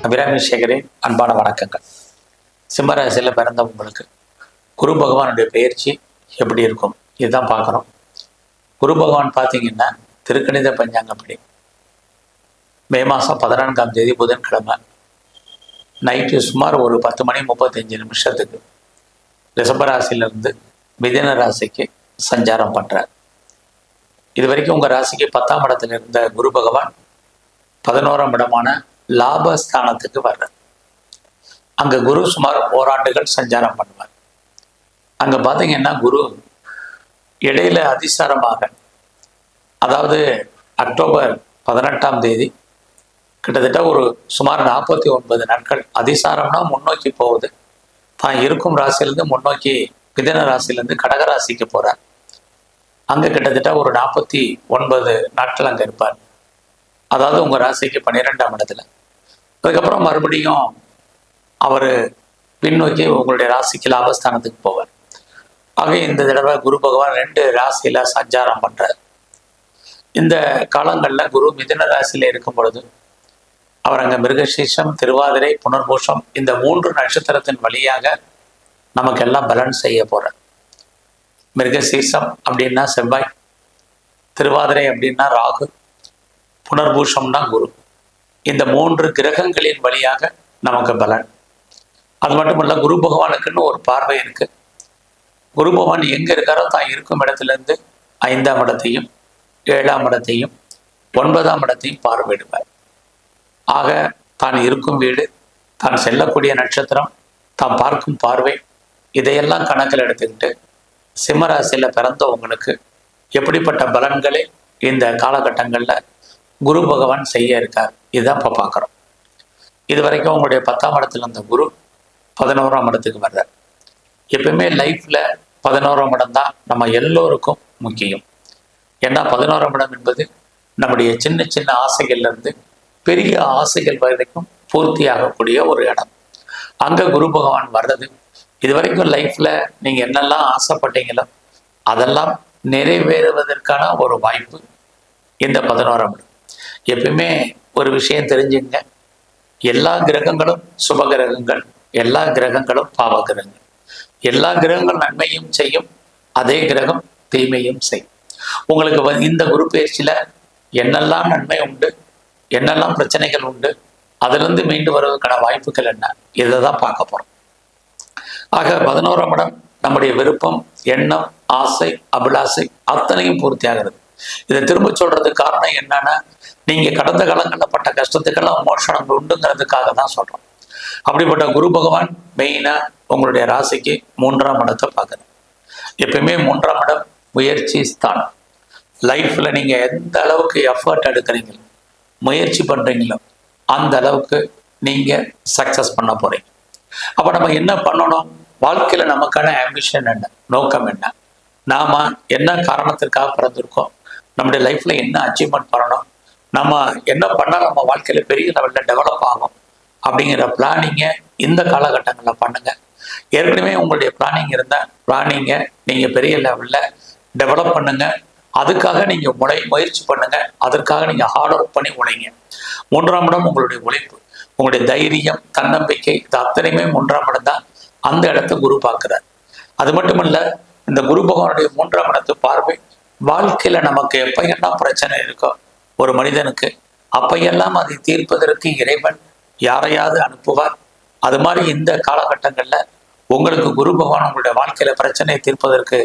அபிராமி சேகரின் அன்பான வணக்கங்கள். சிம்மராசியில் பிறந்த உங்களுக்கு குரு பகவானுடைய பயிற்சி எப்படி இருக்கும் இதுதான் பார்க்குறோம். குரு பகவான் பார்த்தீங்கன்னா திருக்கணித பஞ்சாங்கப்படி மே மாதம் 14ஆம் தேதி புதன்கிழமை நைட்டு சுமார் ஒரு 10:35 ரிஷபராசியிலிருந்து மிதுன ராசிக்கு சஞ்சாரம் பண்ணுறார். இது வரைக்கும் உங்கள் ராசிக்கு 10ஆம் இடத்துல இருந்த குரு பகவான் 11ஆம் இடமான லாபஸ்தானத்துக்கு வர்றார். அங்கே குரு சுமார் ஓராண்டுகள் சஞ்சாரம் பண்ணுவார். அங்கே பார்த்தீங்கன்னா குரு இடையில அதிசாரமாக, அதாவது அக்டோபர் 18ஆம் தேதி கிட்டத்தட்ட ஒரு சுமார் 49 நாட்கள் அதிசாரம்னா முன்னோக்கி போகுது. தான் இருக்கும் ராசியிலேருந்து முன்னோக்கி மிதுன ராசியிலேருந்து கடகராசிக்கு போகிறார். அங்கே கிட்டத்தட்ட ஒரு 49 நாட்கள் அங்கே இருப்பார். அதாவது உங்கள் ராசிக்கு 12ஆம் இடத்துல. அதுக்கப்புறம் மறுபடியும் அவர் பின்னோக்கி உங்களுடைய ராசிக்கு லாபஸ்தானத்துக்கு போவார். ஆக இந்த தடவை குரு பகவான் 2 ராசியில் சஞ்சாரம் பண்ணுறார். இந்த காலங்களில் குரு மிதுன ராசியில் இருக்கும் பொழுது அவர் அங்கே மிருகசீஷம், திருவாதிரை, புனர்பூஷம் இந்த 3 நட்சத்திரத்தின் வழியாக நமக்கெல்லாம் பலன் செய்ய போகிறார். மிருகசீஷம் அப்படின்னா செவ்வாய், திருவாதிரை அப்படின்னா ராகு, புனர்பூஷம்னா குரு. இந்த 3 கிரகங்களின் வழியாக நமக்கு பலன். அது மட்டும் இல்லை, குரு பகவானுக்குன்னு ஒரு பார்வை இருக்கு. குரு பகவான் எங்க இருக்காரோ தான் இருக்கும் இடத்துலேருந்து 5ஆம் இடத்தையும் 7ஆம் இடத்தையும் 9ஆம் இடத்தையும் பார்வையிடுவார். ஆக தான் இருக்கும் வீடு, தான் செல்லக்கூடிய நட்சத்திரம், தான் பார்க்கும் பார்வை, இதையெல்லாம் கணக்கில் எடுத்துக்கிட்டு சிம்மராசியில் பிறந்த உங்களுக்கு எப்படிப்பட்ட பலன்களை இந்த காலகட்டங்களில் குரு பகவான் செய்ய இருக்கார், இதுதான் இப்போ பார்க்குறோம். இது வரைக்கும் உங்களுடைய 10ஆம் இடத்துல இருந்த குரு 11ஆம் இடத்துக்கு வர்றார். எப்பவுமே லைஃப்பில் 11ஆம் இடம் தான் நம்ம எல்லோருக்கும் முக்கியம். ஏன்னா 11ஆம் இடம் என்பது நம்முடைய சின்ன சின்ன ஆசைகள்லேருந்து பெரிய ஆசைகள் வரைக்கும் பூர்த்தி ஆகக்கூடிய ஒரு இடம். அங்கே குரு பகவான் வர்றது இது வரைக்கும் லைஃப்பில் நீங்கள் என்னெல்லாம் ஆசைப்பட்டீங்களோ அதெல்லாம் நிறைவேறுவதற்கான ஒரு வாய்ப்பு இந்த 11ஆம் இடம். எப்பயுமே ஒரு விஷயம் தெரிஞ்சுங்க, எல்லா கிரகங்களும் சுப கிரகங்கள், எல்லா கிரகங்களும் பாவ கிரகங்கள். எல்லா கிரகங்களும் நன்மையும் செய்யும், அதே கிரகம் தீமையும் செய்யும். உங்களுக்கு இந்த குரு பயிற்சியில் என்னெல்லாம் நன்மை உண்டு, என்னெல்லாம் பிரச்சனைகள் உண்டு, அதிலிருந்து மீண்டு வருவதற்கான வாய்ப்புகள் என்ன, இதை தான் பார்க்க போகிறோம். ஆக 11ஆம் இடம் நம்முடைய விருப்பம், எண்ணம், ஆசை, அபிலாசை அத்தனையும் பூர்த்தி ஆகிறது. இதை திரும்ப சொல்றதுக்கு காரணம் என்னன்னா, நீங்க கடந்த காலங்களில் பட்ட கஷ்டத்துக்கெல்லாம் மோஷனம் உண்டுங்கிறதுக்காக தான் சொல்றோம். அப்படிப்பட்ட குரு பகவான் மெயினா உங்களுடைய ராசிக்கு 3ஆம் இடத்தை பார்க்குறேன். எப்பயுமே 3ஆம் இடம் முயற்சி ஸ்தானம். லைஃப்ல நீங்க எந்த அளவுக்கு எஃபர்ட் எடுக்கிறீங்களோ, முயற்சி பண்றீங்களோ, அந்த அளவுக்கு நீங்க சக்சஸ் பண்ண போறீங்க. அப்ப நம்ம என்ன பண்ணணும், வாழ்க்கையில நமக்கான ஆம்பிஷன் என்ன, நோக்கம் என்ன, நாம என்ன காரணத்திற்காக பிறந்திருக்கோம், நம்முடைய லைஃப்ல என்ன அச்சீவ்மெண்ட் பண்ணணும், நம்ம என்ன பண்ணால் நம்ம வாழ்க்கையில பெரிய லெவலில் டெவலப் ஆகும் அப்படிங்கிற பிளானிங்கை இந்த காலகட்டங்களில் பண்ணுங்க. ஏற்கனவே உங்களுடைய பிளானிங் இருந்தால் பிளானிங்கை நீங்கள் பெரிய லெவலில் டெவலப் பண்ணுங்க. அதுக்காக நீங்கள் முயற்சி பண்ணுங்க. அதற்காக நீங்கள் ஹார்ட் ஒர்க் பண்ணி உழைங்க. 3ஆம் இடம் உங்களுடைய உழைப்பு, உங்களுடைய தைரியம், தன்னம்பிக்கை, இது அத்தனையுமே 3ஆம் இடம் தான். அந்த இடத்த குரு பார்க்குறார். அது மட்டும் இல்லை, இந்த குரு பகவானுடைய 3ஆம் இடத்து பார்வை வாழ்க்கையில நமக்கு எப்பையெல்லாம் பிரச்சனை இருக்கோ ஒரு மனிதனுக்கு, அப்பையெல்லாம் அதை தீர்ப்பதற்கு இறைவன் யாரையாவது அனுப்புவார். அது மாதிரி இந்த காலகட்டங்கள்ல உங்களுக்கு குரு பகவான் உங்களுடைய வாழ்க்கையில பிரச்சனையை தீர்ப்பதற்கு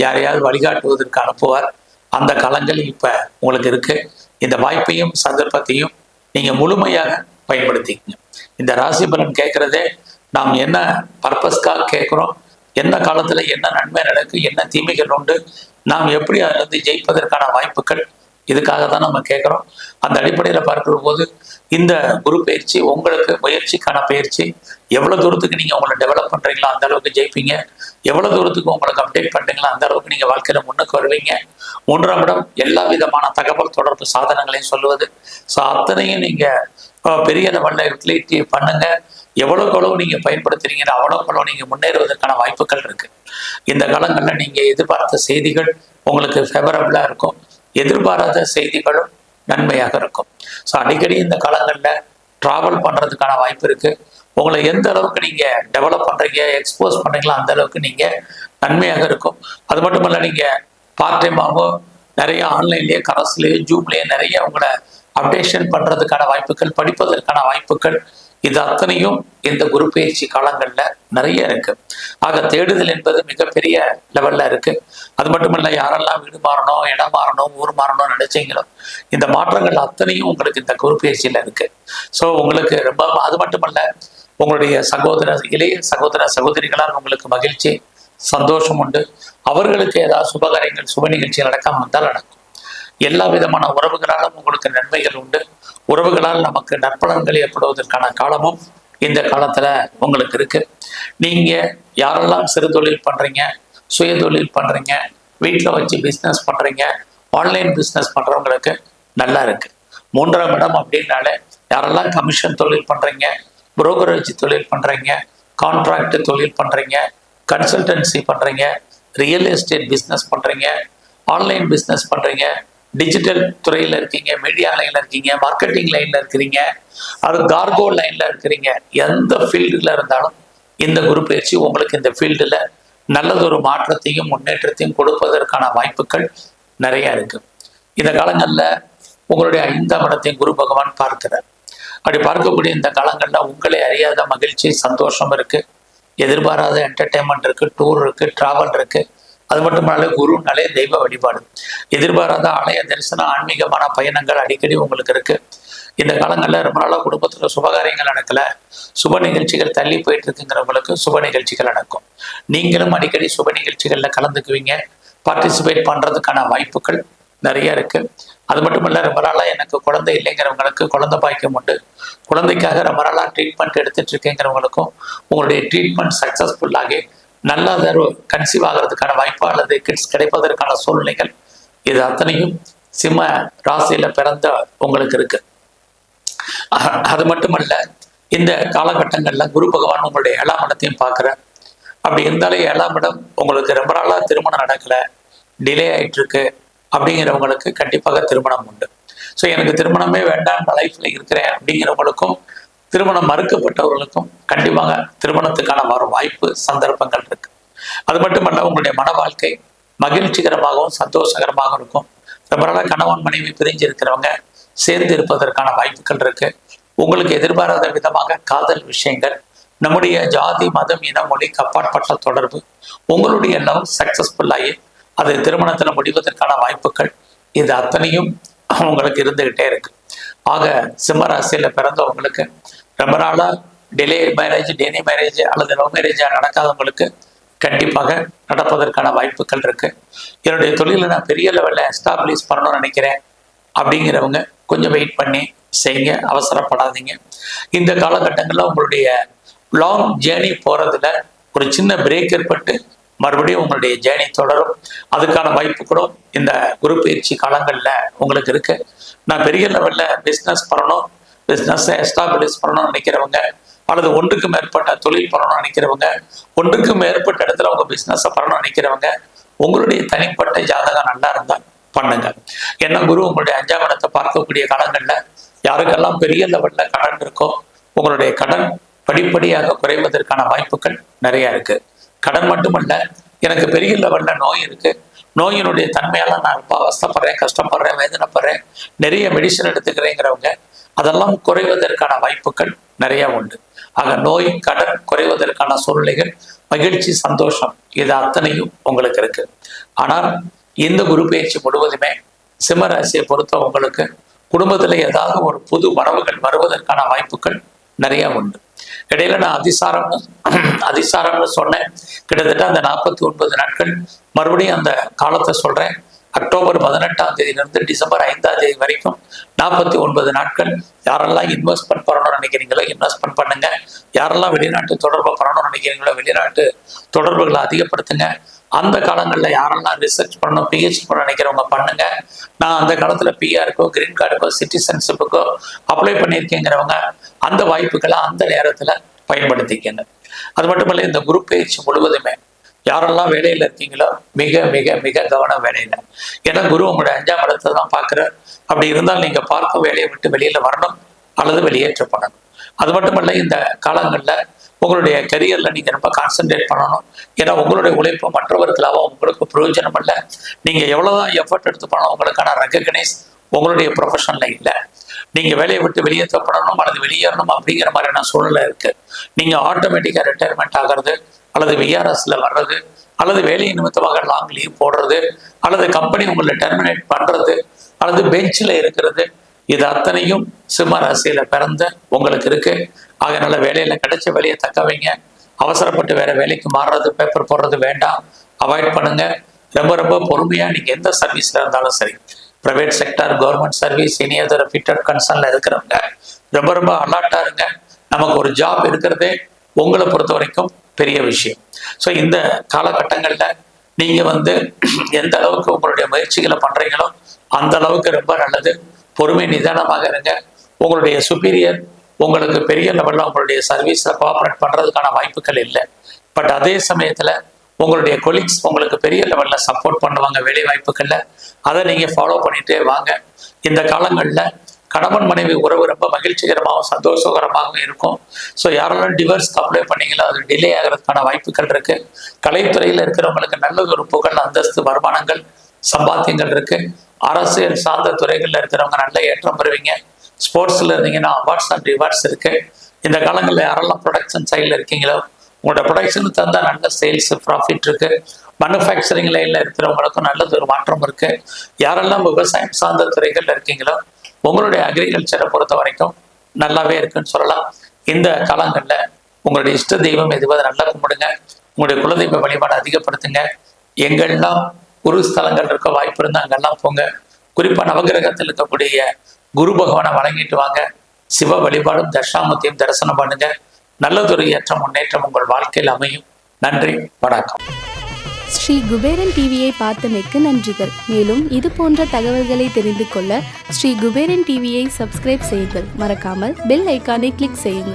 யாரையாவது வழிகாட்டுவதற்கு அனுப்புவார். அந்த காலங்கள் இப்ப உங்களுக்கு இருக்கு. இந்த வாய்ப்பையும் சந்தர்ப்பத்தையும் நீங்க முழுமையாக பயன்படுத்திக்கங்க. இந்த ராசி பலன் கேட்கறதே நாம் என்ன பர்பஸ்க்காக கேட்கிறோம், என்ன காலத்துல என்ன நன்மை நடக்கு, என்ன தீமைகள் உண்டு, நாம் எப்படி அதிலிருந்து ஜெயிப்பதற்கான வாய்ப்புகள், இதுக்காக தான் நம்ம கேட்குறோம். அந்த அடிப்படையில் பார்க்கிற போது இந்த குரு பயிற்சி உங்களுக்கு முயற்சிக்கான பயிற்சி. எவ்வளோ தூரத்துக்கு நீங்கள் உங்களை டெவலப் பண்ணுறீங்களோ அந்த அளவுக்கு ஜெயிப்பீங்க. எவ்வளோ தூரத்துக்கு உங்களுக்கு அப்டேட் பண்ணுறீங்களோ அந்த அளவுக்கு நீங்கள் வாழ்க்கையில் முன்னுக்கு வருவீங்க. 3ஆம் இடம் எல்லா விதமான தகவல் தொடர்பு சாதனங்களையும் சொல்லுவது. ஸோ அத்தனையும் நீங்கள் பெரிய லெவலில் யூட்டிலிட்டி பண்ணுங்க. எவ்வளோக்கு எவ்வளோ நீங்கள் பயன்படுத்துறீங்கன்னா அவ்வளோக்கு எவ்வளோ நீங்கள் முன்னேறுவதற்கான வாய்ப்புகள் இருக்குது. இந்த காலங்களில் நீங்கள் எதிர்பார்த்த செய்திகள் உங்களுக்கு ஃபேவரபிளாக இருக்கும். எதிர்பாராத செய்திகளும் நன்மையாக இருக்கும். ஸோ அடிக்கடி இந்த காலங்களில் ட்ராவல் பண்ணுறதுக்கான வாய்ப்பு இருக்குது. உங்களை எந்த அளவுக்கு நீங்கள் டெவலப் பண்ணுறீங்க, எக்ஸ்போஸ் பண்ணுறீங்களோ அந்த அளவுக்கு நீங்கள் நன்மையாக இருக்கும். அது மட்டும் இல்லை, நீங்கள் பார்ட் டைமாகவும் நிறைய ஆன்லைன்லேயே, கரஸ்லேயே, ஜூம்லேயே நிறைய உங்களை அப்டேஷன் பண்ணுறதுக்கான வாய்ப்புகள், படிப்பதற்கான வாய்ப்புகள், இது அத்தனையும் இந்த குரு பயிற்சி காலங்களில் நிறைய இருக்கு. ஆக தேடுதல் என்பது மிகப்பெரிய லெவல்ல இருக்கு. அது மட்டுமல்ல, யாரெல்லாம் வீடு மாறணும், இடம் மாறணும், ஊர் மாறணும்னு நினைச்சீங்களோ இந்த மாற்றங்கள் அத்தனையும் உங்களுக்கு இந்த குரு பயிற்சியில இருக்கு. ஸோ உங்களுக்கு ரொம்ப, அது மட்டுமல்ல, உங்களுடைய இளைய சகோதர சகோதரிகளால் உங்களுக்கு மகிழ்ச்சி, சந்தோஷம் உண்டு. அவர்களுக்கு ஏதாவது சுபகாரியங்கள், சுப நிகழ்ச்சிகள் நடக்காம வந்தால் நடக்கும். எல்லா விதமான உறவுகளாலும் உங்களுக்கு நன்மைகள் உண்டு. உறவுகளால் நமக்கு நற்பலன்கள் ஏற்படுவதற்கான காலமும் இந்த காலத்துல உங்களுக்கு இருக்கு. நீங்க யாரெல்லாம் சிறு தொழில் பண்றீங்க, சுய தொழில் பண்றீங்க, வீட்டில் வச்சு பிஸ்னஸ் பண்றீங்க, ஆன்லைன் பிஸ்னஸ் பண்றவங்களுக்கு நல்லா இருக்கு. 3ஆம் இடம் அப்படின்னாலே யாரெல்லாம் கமிஷன் தொழில் பண்றீங்க, புரோக்கரேஜ் தொழில் பண்றீங்க, கான்ட்ராக்ட் தொழில் பண்றீங்க, கன்சல்டன்சி பண்றீங்க, ரியல் எஸ்டேட் பிஸ்னஸ் பண்றீங்க, ஆன்லைன் பிஸ்னஸ் பண்றீங்க, டிஜிட்டல் துறையில் இருக்கீங்க, மீடியா லைன்ல இருக்கீங்க, மார்க்கெட்டிங் லைன்ல இருக்கிறீங்க, அது கார்கோ லைன்ல இருக்கிறீங்க, எந்த ஃபீல்டுல இருந்தாலும் இந்த குரு பயிற்சி உங்களுக்கு இந்த ஃபீல்டுல நல்லதொரு மாற்றத்தையும் முன்னேற்றத்தையும் கொடுப்பதற்கான வாய்ப்புகள் நிறைய இருக்கு. இந்த காலங்களில் உங்களுடைய 5ஆம் இடத்தையும் குரு பகவான் பார்க்கிறார். அப்படி பார்க்கக்கூடிய இந்த காலங்களில் உங்களை அறியாத மகிழ்ச்சி, சந்தோஷம் இருக்கு, எதிர்பாராத என்டர்டைன்மெண்ட் இருக்கு, டூர் இருக்கு, டிராவல் இருக்கு. அது மட்டுமல்ல, குருனாலே தெய்வ வழிபாடு, எதிர்பாராத ஆலய தரிசனம், ஆன்மீகமான பயணங்கள் அடிக்கடி உங்களுக்கு இருக்கு. இந்த காலங்களில் ரொம்ப நாளாக குடும்பத்துல சுபகாரியங்கள் நடக்கல, சுப நிகழ்ச்சிகள் தள்ளி போயிட்டு இருக்குங்கிறவங்களுக்கு சுப நிகழ்ச்சிகள் நடக்கும். நீங்களும் அடிக்கடி சுப நிகழ்ச்சிகள்ல கலந்துக்குவீங்க, பார்ட்டிசிபேட் பண்றதுக்கான வாய்ப்புகள் நிறைய இருக்கு. அது மட்டும் இல்ல, ரொம்ப நாளா எனக்கு குழந்தை இல்லைங்கிறவங்களுக்கு குழந்தை பாய்க்கம் உண்டு. குழந்தைக்காக ரொம்ப நாளா ட்ரீட்மெண்ட் எடுத்துட்டு இருக்கேங்கிறவங்களுக்கும் உங்களுடைய ட்ரீட்மெண்ட் சக்சஸ்ஃபுல்லாகி நல்லா கன்சீவ் ஆகிறதுக்கான வாய்ப்பு அல்லது கிட்ஸ் கிடைப்பதற்கான சூழ்நிலைகள், இது அத்தனையும் சிம்ம ராசியில பிறந்த உங்களுக்கு இருக்கு. அது மட்டுமல்ல, இந்த காலகட்டங்கள்ல குரு பகவான் உங்களுடைய 7ஆம் இடத்தையும் பார்க்குறார். அப்படி இருந்தாலே 7ஆம் இடம் உங்களுக்கு ரொம்ப நாளா திருமணம் நடக்கல, டிலே ஆயிட்டு இருக்கு அப்படிங்கிறவங்களுக்கு கண்டிப்பாக திருமணம் உண்டு. ஸோ எனக்கு திருமணமே வேண்டாம், லைஃப்ல இருக்கிறேன் அப்படிங்கிறவங்களுக்கும், திருமணம் மறுக்கப்பட்டவர்களுக்கும் கண்டிப்பாக திருமணத்துக்கான வரும் வாய்ப்பு, சந்தர்ப்பங்கள் இருக்கு. அது மட்டுமல்ல, உங்களுடைய மன வாழ்க்கை மகிழ்ச்சிகரமாகவும் சந்தோஷகரமாகவும் இருக்கும். ரொம்ப நாளாக கணவன் மனைவி பிரிஞ்சு இருக்கிறவங்க சேர்ந்து இருப்பதற்கான வாய்ப்புகள் இருக்கு. உங்களுக்கு எதிர்பாராத விதமாக காதல் விஷயங்கள், நம்முடைய ஜாதி, மதம், இனம், மொழிக்கு அப்பாற்பட்ட தொடர்பு, உங்களுடைய லவ் சக்சஸ்ஃபுல்லாகி அது திருமணத்துல முடிவதற்கான வாய்ப்புகள், இது அத்தனையும் உங்களுக்கு இருந்துகிட்டே இருக்கு. ஆக சிம்ம ராசியில பிறந்தவங்களுக்கு ரொம்ப நாளா டிலே மேரேஜ் அல்லது லவ் மேரேஜா நடக்காதவங்களுக்கு கண்டிப்பாக நடப்பதற்கான வாய்ப்புகள் இருக்கு. என்னுடைய தொழிலை நான் பெரிய லெவல்ல எஸ்டாப்ளிஷ் பண்ணணும்னு நினைக்கிறேன் அப்படிங்கிறவங்க கொஞ்சம் வெயிட் பண்ணி செய்யுங்க, அவசரப்படாதீங்க. இந்த காலகட்டங்களில் உங்களுடைய லாங் ஜேர்னி போறதுல ஒரு சின்ன பிரேக் ஏற்பட்டு மறுபடியும் உங்களுடைய ஜேர்னி தொடரும். அதுக்கான வாய்ப்பு கூட இந்த குரு பயிற்சி காலங்களில் உங்களுக்கு இருக்கு. நான் பெரிய லெவல்ல பிஸ்னஸ் பண்ணணும், பிஸ்னஸை எஸ்டாப்ளிஷ் பண்ணணும்னு நினைக்கிறவங்க, அல்லது ஒன்றுக்கு மேற்பட்ட தொழில் பண்ணணும்னு நினைக்கிறவங்க, ஒன்றுக்கு மேற்பட்ட இடத்துல உங்க பிஸ்னஸை பண்ணணும்னு நினைக்கிறவங்க, உங்களுடைய தனிப்பட்ட ஜாதகம் நல்லா இருந்தால் பண்ணுங்க. ஏன்னா குரு உங்களுடைய 5ஆம் இடத்தை பார்க்கக்கூடிய காலங்களில் யாருக்கெல்லாம் பெரிய லெவல்ல கடன் இருக்கோ உங்களுடைய கடன் படிப்படியாக குறைவதற்கான வாய்ப்புகள் நிறைய இருக்கு. கடன் மட்டுமல்ல, எனக்கு பெரிய லெவல்ல நோய் இருக்கு, நோயினுடைய தன்மையால நான் ரொம்ப அவஸ்தப்படுறேன், கஷ்டப்படுறேன், வேதனைப்படுறேன், நிறைய மெடிசன் எடுத்துக்கிறேங்கிறவங்க அதெல்லாம் குறைவதற்கான வாய்ப்புகள் நிறைய உண்டு. ஆக நோய், கடன் குறைவதற்கான சூழ்நிலைகள், மகிழ்ச்சி, சந்தோஷம், இது அத்தனையும் உங்களுக்கு இருக்கு. ஆனால் இந்த குரு பயிற்சி முழுவதுமே சிம்ம ராசியை பொறுத்த உங்களுக்கு குடும்பத்துல ஏதாவது ஒரு புது வரவுகள் வருவதற்கான வாய்ப்புகள் நிறைய உண்டு. இடையில நான் அதிசாரம்னு சொன்னேன். கிட்டத்தட்ட அந்த 49 நாட்கள் மறுபடியும் அந்த காலத்தை சொல்றேன். அக்டோபர் 18ஆம் தேதியிலிருந்து டிசம்பர் 5ஆம் தேதி வரைக்கும் 49 நாட்கள். யாரெல்லாம் இன்வெஸ்ட்மெண்ட் பண்ணணும்னு நினைக்கிறீங்களோ இன்வெஸ்ட்மெண்ட் பண்ணுங்க. யாரெல்லாம் வெளிநாட்டு தொடர்பு பண்ணணும்னு நினைக்கிறீங்களோ வெளிநாட்டு தொடர்புகளை அதிகப்படுத்துங்க. அந்த காலங்களில் யாரெல்லாம் ரிசர்ச் பண்ணணும், பிஹெச்டி பண்ண நினைக்கிறவங்க பண்ணுங்க. நான் அந்த காலத்தில் பிஆருக்கோ, கிரீன் கார்டுக்கோ, சிட்டிசன்ஷிப்புக்கோ அப்ளை பண்ணியிருக்கேங்கிறவங்க அந்த வாய்ப்புகளை அந்த நேரத்தில் பயன்படுத்திக்கங்க. அது மட்டும் இல்லை, இந்த குரு பயிற்சி முழுவதுமே யாரெல்லாம் வேலையில் இருக்கீங்களோ மிக மிக மிக கவனம் வேலையில். ஏன்னா குரு உங்களுடைய 5ஆம் இடத்தை தான் பார்க்குறார். அப்படி இருந்தால் நீங்கள் பார்க்கும் வேலையை விட்டு வெளியில் வரணும் அல்லது வெளியேற்றப்படணும். அது மட்டுமல்ல, இந்த காலங்களில் உங்களுடைய கரியரில் நீங்கள் ரொம்ப கான்சென்ட்ரேட் பண்ணணும். ஏன்னா உங்களுடைய உழைப்பு மற்றவர்களாக உங்களுக்கு பிரயோஜனம் இல்லை. நீங்கள் எவ்வளோதான் எஃபர்ட் எடுத்து பண்ணணும், உங்களுக்கான ரெகக்னைஸ் உங்களுடைய ப்ரொஃபஷனில் இல்லை. நீங்கள் வேலையை விட்டு வெளியேற்றப்படணும் அல்லது வெளியேறணும் அப்படிங்கிற மாதிரியான சூழ்நிலை இருக்குது. நீங்கள் ஆட்டோமேட்டிக்காக ரிட்டையர்மெண்ட் ஆகிறது அல்லது விஆர்எஸ்ல வர்றது அல்லது வேலை நிமித்தமாக லாங் லீவ் போடுறது அல்லது கம்பெனி உங்களை டெர்மினேட் பண்ணுறது அல்லது பெஞ்சில் இருக்கிறது, இது அத்தனையும் சிம்ம ராசியில் பிறந்த உங்களுக்கு இருக்கு. அதனால வேலையில் கிடைச்ச வேலையை தக்க வைங்க. அவசரப்பட்டு வேற வேலைக்கு மாறுறது, பேப்பர் போடுறது வேண்டாம், அவாய்ட் பண்ணுங்க. ரொம்ப ரொம்ப பொறுமையாக நீங்கள் எந்த சர்வீஸில் இருந்தாலும் சரி, ப்ரைவேட் செக்டர், கவர்மெண்ட் சர்வீஸ், இனி அதர் ஃபிட்டட் கன்சர்னில் இருக்கிறவங்க ரொம்ப ரொம்ப அலர்ட்டாக இருங்க. நமக்கு ஒரு ஜாப் இருக்கிறதே உங்களை பொறுத்த வரைக்கும் பெரிய விஷயம். ஸோ இந்த காலகட்டங்களில் நீங்கள் எந்த அளவுக்கு உங்களுடைய முயற்சிகளை பண்ணுறீங்களோ அந்த அளவுக்கு ரொம்ப நல்லது. பொறுமை நிதானமாக இருங்க. உங்களுடைய சுப்பீரியர் உங்களுக்கு பெரிய லெவலில் உங்களுடைய சர்வீஸில் கோஆப்ரேட் பண்ணுறதுக்கான வாய்ப்புகள் இல்லை. பட் அதே சமயத்தில் உங்களுடைய கொலீக்ஸ் உங்களுக்கு பெரிய லெவலில் சப்போர்ட் பண்ணுவாங்க வேலை வாய்ப்புகளில். அதை நீங்கள் ஃபாலோ பண்ணிகிட்டே வாங்க. இந்த காலங்களில் கணவன் மனைவி உறவு ரொம்ப மகிழ்ச்சிகரமாகவும் சந்தோஷகரமாகவும் இருக்கும். ஸோ யாரெல்லாம் டிவோர்ஸ்க்கு அப்ளை பண்ணீங்களோ அது டிலே ஆகிறதுக்கான வாய்ப்புகள் இருக்குது. கலைத்துறையில் இருக்கிறவங்களுக்கு நல்லது ஒரு புகழ், அந்தஸ்து, வருமானங்கள், சம்பாத்தியங்கள் இருக்குது. அரசியல் சார்ந்த துறைகளில் இருக்கிறவங்க நல்ல ஏற்றம் பெறுவீங்க. ஸ்போர்ட்ஸில் இருந்தீங்கன்னா அவார்ட்ஸ் அண்ட் ரிவார்ட்ஸ் இருக்குது. இந்த காலங்களில் யாரெல்லாம் ப்ரொடக்ஷன் சைடில் இருக்கீங்களோ உங்களோட ப்ரொடக்ஷனுக்கு தந்தால் நல்ல சேல்ஸ் ப்ராஃபிட் இருக்குது. மேனுஃபேக்சரிங் லைனில் இருக்கிறவங்களுக்கும் நல்லது ஒரு மாற்றம் இருக்குது. யாரெல்லாம் விவசாயம் சார்ந்த துறைகளில் இருக்கீங்களோ உங்களுடைய அக்ரிகல்ச்சரை பொறுத்த வரைக்கும் நல்லாவே இருக்குன்னு சொல்லலாம். இந்த காலங்களில் உங்களுடைய இஷ்ட தெய்வம் எதுவாக நல்லா கும்பிடுங்க. உங்களுடைய குலதெய்வ வழிபாடு அதிகப்படுத்துங்க. எங்கெல்லாம் குரு ஸ்தலங்கள் இருக்க வாய்ப்பு இருந்தால் அங்கெல்லாம் போங்க. குறிப்பாக நவகிரகத்தில் இருக்கக்கூடிய குரு பகவானை வணங்கிட்டு வாங்க. சிவ வழிபாடும் தட்சிணாமூர்த்தியும் தரிசனம் பண்ணுங்க. நல்லதொரு ஏற்றம் முன்னேற்றம் உங்கள் வாழ்க்கையில் அமையும். நன்றி, வணக்கம். ஸ்ரீ குபேரன் டிவியை பார்த்தமைக்கு நன்றிகள். மேலும் இது போன்ற தகவல்களை தெரிந்து கொள்ள ஸ்ரீ குபேரன் டிவியை சப்ஸ்கிரைப் செய்யுங்கள். மறக்காமல் பெல் ஐக்கானை கிளிக் செய்யுங்கள்.